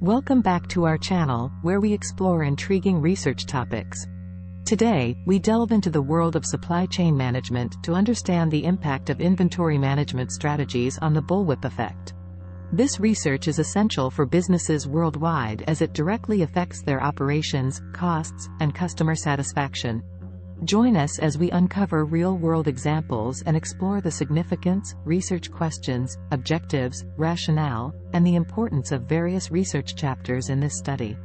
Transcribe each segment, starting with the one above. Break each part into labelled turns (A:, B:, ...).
A: Welcome back to our channel, where we explore intriguing research topics. Today, we delve into the world of supply chain management to understand the impact of inventory management strategies on the bullwhip effect. This research is essential for businesses worldwide as it directly affects their operations, costs, and customer satisfaction. Join us as we uncover real-world examples and explore the significance, research questions, objectives, rationale, and the importance of various research chapters in this study.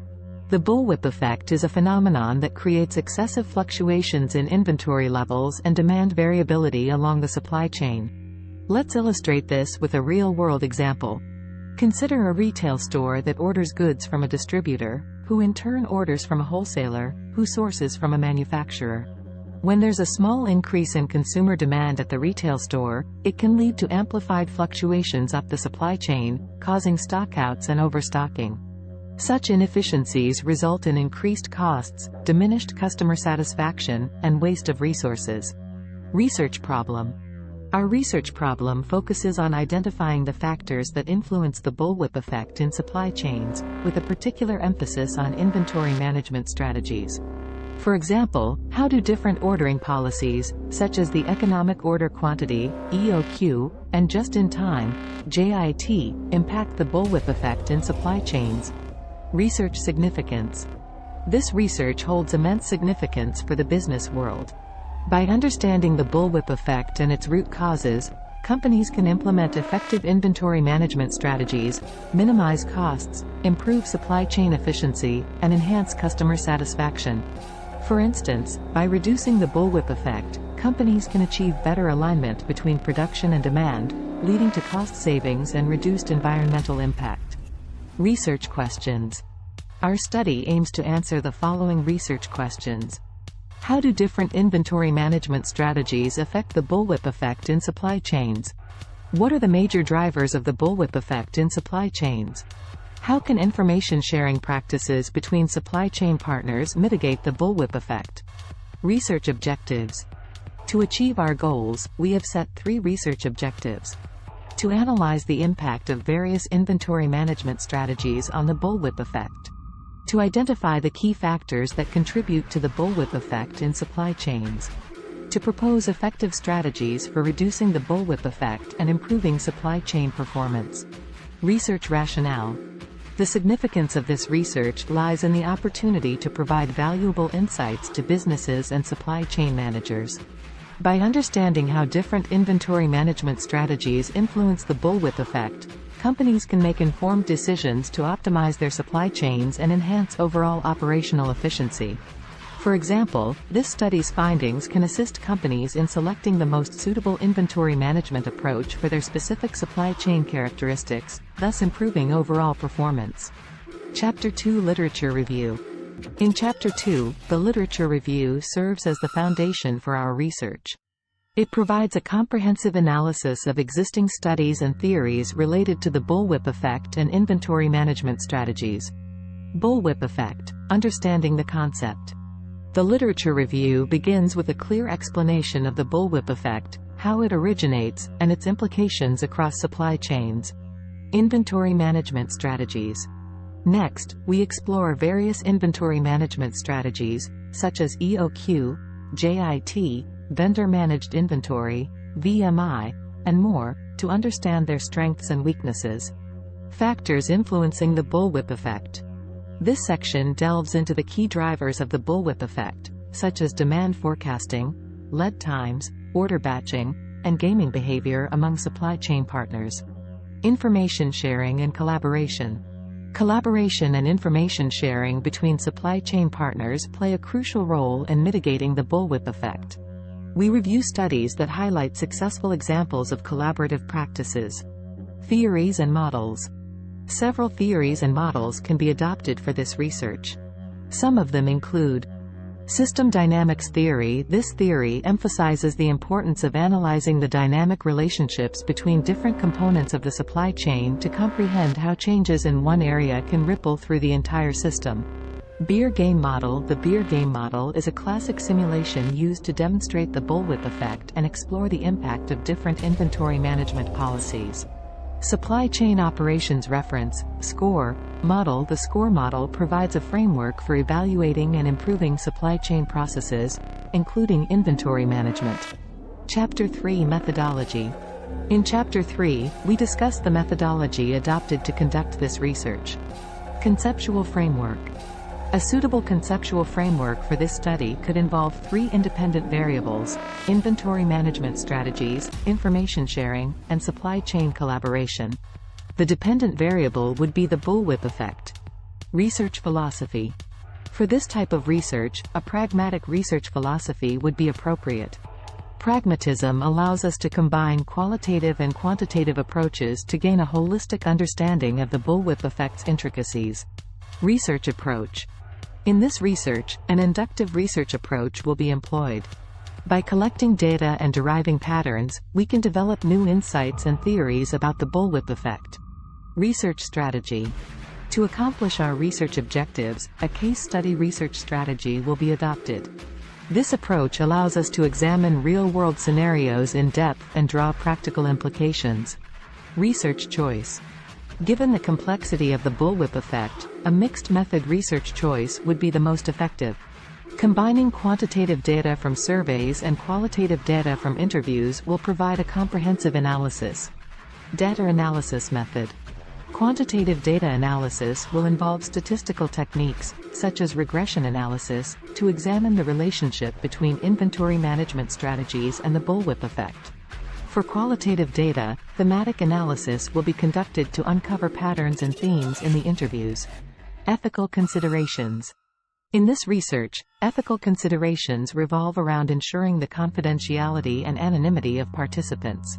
A: The bullwhip effect is a phenomenon that creates excessive fluctuations in inventory levels and demand variability along the supply chain. Let's illustrate this with a real-world example. Consider a retail store that orders goods from a distributor, who in turn orders from a wholesaler, who sources from a manufacturer. When there's a small increase in consumer demand at the retail store, it can lead to amplified fluctuations up the supply chain, causing stockouts and overstocking. Such inefficiencies result in increased costs, diminished customer satisfaction, and waste of resources. Research problem. Our research problem focuses on identifying the factors that influence the bullwhip effect in supply chains, with a particular emphasis on inventory management strategies. For example, how do different ordering policies, such as the economic order quantity, EOQ, and just-in-time, JIT, impact the bullwhip effect in supply chains? Research significance. This research holds immense significance for the business world. By understanding the bullwhip effect and its root causes, companies can implement effective inventory management strategies, minimize costs, improve supply chain efficiency, and enhance customer satisfaction. For instance, by reducing the bullwhip effect, companies can achieve better alignment between production and demand, leading to cost savings and reduced environmental impact. Research questions. Our study aims to answer the following research questions. How do different inventory management strategies affect the bullwhip effect in supply chains? What are the major drivers of the bullwhip effect in supply chains? How can information sharing practices between supply chain partners mitigate the bullwhip effect? Research objectives. To achieve our goals, we have set 3 research objectives. To analyze the impact of various inventory management strategies on the bullwhip effect. To identify the key factors that contribute to the bullwhip effect in supply chains. To propose effective strategies for reducing the bullwhip effect and improving supply chain performance. Research rationale. The significance of this research lies in the opportunity to provide valuable insights to businesses and supply chain managers. By understanding how different inventory management strategies influence the bullwhip effect, companies can make informed decisions to optimize their supply chains and enhance overall operational efficiency. For example, this study's findings can assist companies in selecting the most suitable inventory management approach for their specific supply chain characteristics, thus improving overall performance. Chapter 2 Literature Review. In Chapter 2, the literature review serves as the foundation for our research. It provides a comprehensive analysis of existing studies and theories related to the bullwhip effect and inventory management strategies. Bullwhip effect. Understanding the concept. The literature review begins with a clear explanation of the bullwhip effect, how it originates, and its implications across supply chains. Inventory management strategies. Next, we explore various inventory management strategies, such as EOQ, JIT, vendor-managed inventory, VMI, and more, to understand their strengths and weaknesses. Factors influencing the bullwhip effect. This section delves into the key drivers of the bullwhip effect, such as demand forecasting, lead times, order batching, and gaming behavior among supply chain partners. Information sharing and collaboration. Collaboration and information sharing between supply chain partners play a crucial role in mitigating the bullwhip effect. We review studies that highlight successful examples of collaborative practices. Theories and models. Several theories and models can be adopted for this research. Some of them include system dynamics theory. This theory emphasizes the importance of analyzing the dynamic relationships between different components of the supply chain to comprehend how changes in one area can ripple through the entire system. Beer game model. The beer game model is a classic simulation used to demonstrate the bullwhip effect and explore the impact of different inventory management policies. Supply chain operations reference, SCORE. Model. The SCORE model provides a framework for evaluating and improving supply chain processes, including inventory management. Chapter 3 Methodology. In Chapter 3, we discuss the methodology adopted to conduct this research. Conceptual framework. A suitable conceptual framework for this study could involve 3 independent variables: inventory management strategies, information sharing, and supply chain collaboration. The dependent variable would be the bullwhip effect. Research philosophy. For this type of research, a pragmatic research philosophy would be appropriate. Pragmatism allows us to combine qualitative and quantitative approaches to gain a holistic understanding of the bullwhip effect's intricacies. Research approach. In this research, an inductive research approach will be employed. By collecting data and deriving patterns, we can develop new insights and theories about the bullwhip effect. Research strategy. To accomplish our research objectives, a case study research strategy will be adopted. This approach allows us to examine real-world scenarios in depth and draw practical implications. Research choice. Given the complexity of the bullwhip effect, a mixed method research choice would be the most effective. Combining quantitative data from surveys and qualitative data from interviews will provide a comprehensive analysis. Data analysis method. Quantitative data analysis will involve statistical techniques, such as regression analysis, to examine the relationship between inventory management strategies and the bullwhip effect. For qualitative data, thematic analysis will be conducted to uncover patterns and themes in the interviews. Ethical considerations. In this research, ethical considerations revolve around ensuring the confidentiality and anonymity of participants.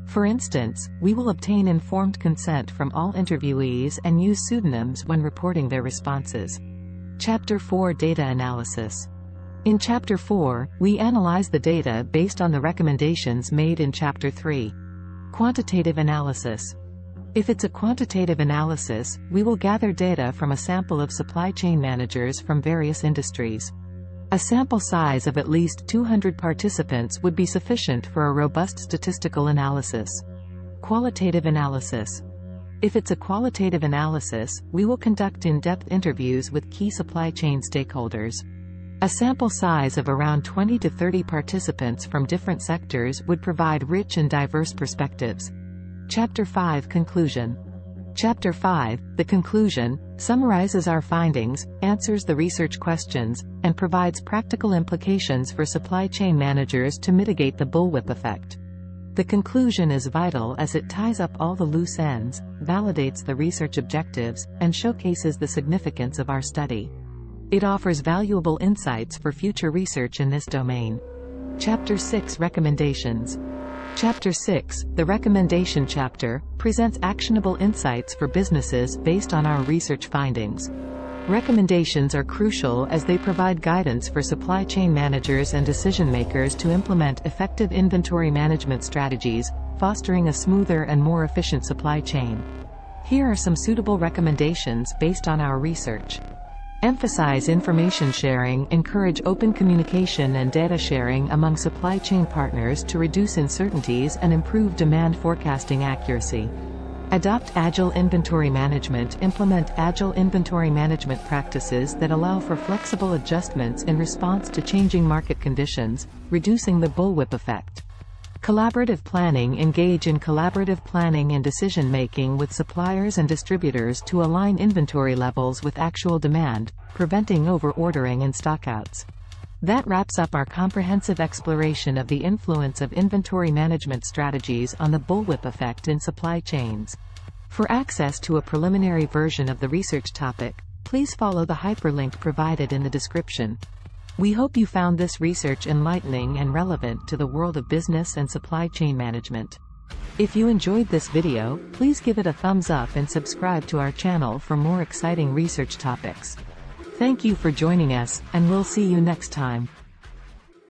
A: For instance, we will obtain informed consent from all interviewees and use pseudonyms when reporting their responses. Chapter 4 Data Analysis. In Chapter 4, we analyze the data based on the recommendations made in Chapter 3. Quantitative analysis. If it's a quantitative analysis, we will gather data from a sample of supply chain managers from various industries. A sample size of at least 200 participants would be sufficient for a robust statistical analysis. Qualitative analysis. If it's a qualitative analysis, we will conduct in-depth interviews with key supply chain stakeholders. A sample size of around 20 to 30 participants from different sectors would provide rich and diverse perspectives. Chapter 5 Conclusion. Chapter 5, the conclusion, summarizes our findings, answers the research questions, and provides practical implications for supply chain managers to mitigate the bullwhip effect. The conclusion is vital as it ties up all the loose ends, validates the research objectives, and showcases the significance of our study. It offers valuable insights for future research in this domain. Chapter 6 Recommendations. Chapter 6, the Recommendation chapter, presents actionable insights for businesses based on our research findings. Recommendations are crucial as they provide guidance for supply chain managers and decision-makers to implement effective inventory management strategies, fostering a smoother and more efficient supply chain. Here are some suitable recommendations based on our research. Emphasize information sharing. Encourage open communication and data sharing among supply chain partners to reduce uncertainties and improve demand forecasting accuracy. Adopt agile inventory management. Implement agile inventory management practices that allow for flexible adjustments in response to changing market conditions, reducing the bullwhip effect. Collaborative planning. Engage in collaborative planning and decision-making with suppliers and distributors to align inventory levels with actual demand, preventing over-ordering and stockouts. That wraps up our comprehensive exploration of the influence of inventory management strategies on the bullwhip effect in supply chains. For access to a preliminary version of the research topic, please follow the hyperlink provided in the description. We hope you found this research enlightening and relevant to the world of business and supply chain management. If you enjoyed this video, please give it a thumbs up and subscribe to our channel for more exciting research topics. Thank you for joining us, and we'll see you next time.